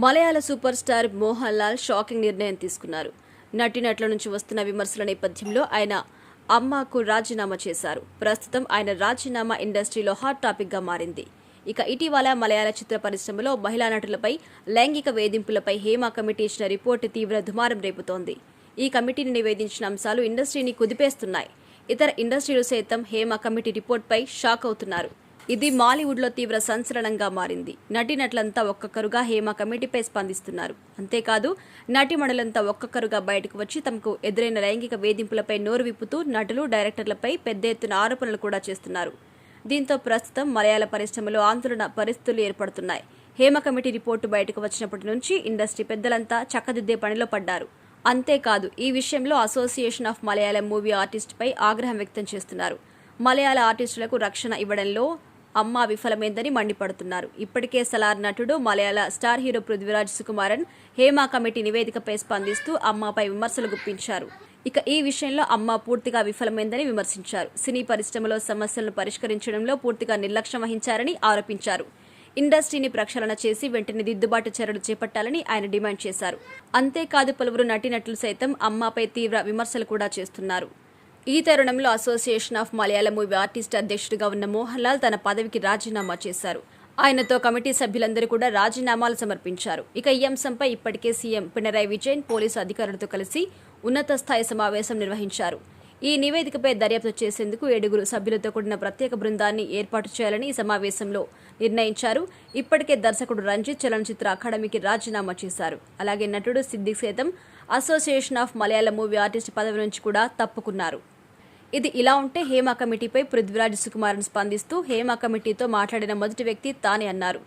మలయాళ super star Mohan Lal shocking నిర్ణయం తీసుకున్నారు. నటీనటుల నుంచి వస్తున్న విమర్శల నేపథ్యంలో ఆయన అమ్మకు రాజీనామా చేశారు. ప్రస్తుతం ఆయన రాజీనామా ఇండస్ట్రీలో హాట్ టాపిక్ గా మారింది. ఇక ఇటీవల మలయాళ చిత్ర పరిశ్రమలో మహిళా నటులపై లైంగిక వేధింపులపై హేమ కమిటీ ఇచ్చిన రిపోర్టు తీవ్ర దుమారం రేపుతోంది. ఈ కమిటీని నివేదించిన అంశాలు ఇండస్ట్రీని కుదిపేస్తున్నాయి. ఇతర ఇండస్ట్రీలు సైతం హేమ కమిటీ రిపోర్ట్పై షాక్ అవుతున్నారు. ఇది మాలీవుడ్లో తీవ్ర సంచలనంగా మారింది. నటీనటులంతా ఒక్కొక్కరుగా హేమ కమిటీపై స్పందిస్తున్నారు. అంతేకాదు నటీమణులంతా ఒక్కొక్కరుగా బయటకు వచ్చి తమకు ఎదురైన లైంగిక వేధింపులపై నోరు విప్పుతూ నటులు, డైరెక్టర్లపై పెద్ద ఎత్తున ఆరోపణలు కూడా చేస్తున్నారు. దీంతో ప్రస్తుతం మలయాళ పరిశ్రమలో ఆందోళన పరిస్థితులు ఏర్పడుతున్నాయి. హేమ కమిటీ రిపోర్టు బయటకు వచ్చినప్పటి నుంచి ఇండస్ట్రీ పెద్దలంతా చక్కదిద్దే పనిలో పడ్డారు. అంతేకాదు ఈ విషయంలో association of Malayalam movie artist పై ఆగ్రహం వ్యక్తం చేస్తున్నారు. మలయాళ ఆర్టిస్టులకు రక్షణ ఇవ్వడంలో అమ్మ విఫలమైందని మండిపడుతున్నారు. ఇప్పటికే సలార్ నటుడు Malayala star hero Prithviraj Sukumaran Hema committee నివేదికపై స్పందిస్తూ అమ్మపై విమర్శలు గుప్పించారు. ఇక ఈ విషయంలో అమ్మ పూర్తిగా విఫలమైందని విమర్శించారు. సినీ పరిశ్రమలో సమస్యలను పరిష్కరించడంలో పూర్తిగా నిర్లక్ష్యం వహించారని ఆరోపించారు. ఇండస్ట్రీని ప్రక్షాళన చేసి వెంటనే దిద్దుబాటు చర్యలు చేపట్టాలని ఆయన డిమాండ్ చేశారు. అంతేకాదు పలువురు నటీనటులు సైతం అమ్మపై తీవ్ర విమర్శలు కూడా చేస్తున్నారు. ఈ తరుణంలో association of Malayalam movie artist అధ్యక్షుడిగా ఉన్న మోహన్ లాల్ తన పదవికి రాజీనామా చేశారు. ఆయనతో కమిటీ సభ్యులందరూ కూడా రాజీనామాలు సమర్పించారు. ఇక ఈ అంశంపై ఇప్పటికే సీఎం పినరయి విజయన్ పోలీసు అధికారులతో కలిసి ఉన్నత స్థాయి సమావేశం నిర్వహించారు. ఈ నివేదికపై దర్యాప్తు చేసేందుకు 7 సభ్యులతో కూడిన ప్రత్యేక బృందాన్ని ఏర్పాటు చేయాలని ఈ సమావేశంలో నిర్ణయించారు. ఇప్పటికే దర్శకుడు రంజిత్ చలనచిత్ర అకాడమీకి రాజీనామా చేశారు. అలాగే నటుడు సిద్దిక్ సైతం association of Malayalam movie artist పదవి నుంచి కూడా తప్పుకున్నారు. ఇది ఇలా ఉంటే హేమ కమిటీపై పృథ్వీరాజ్ సుకుమారన్ స్పందిస్తూ హేమ కమిటీతో మాట్లాడిన మొదటి వ్యక్తి తానే అన్నారు.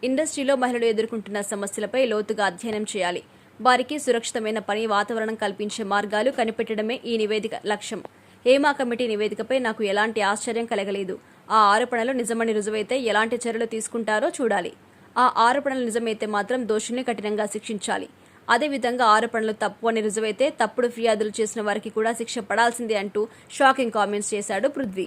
ఇండస్ట్రీలో మహిళలు ఎదుర్కొంటున్న సమస్యలపై లోతుగా అధ్యయనం చేయాలి. వారికి సురక్షితమైన పని వాతావరణం కల్పించే మార్గాలు కనిపెట్టడమే ఈ నివేదిక లక్ష్యం. హేమ కమిటీ నివేదికపై నాకు ఎలాంటి ఆశ్చర్యం కలగలేదు. ఆ ఆరోపణలు నిజమని రుజువైతే ఎలాంటి చర్యలు తీసుకుంటారో చూడాలి. ఆ ఆరోపణలు నిజమైతే మాత్రం దోషుల్ని కఠినంగా శిక్షించాలి. అదేవిధంగా ఆరోపణలు తప్పు అని రుజువైతే తప్పుడు ఫిర్యాదులు చేసిన వారికి కూడా శిక్ష పడాల్సిందే అంటూ షాకింగ్ కామెంట్స్ చేశాడు పృథ్వీ.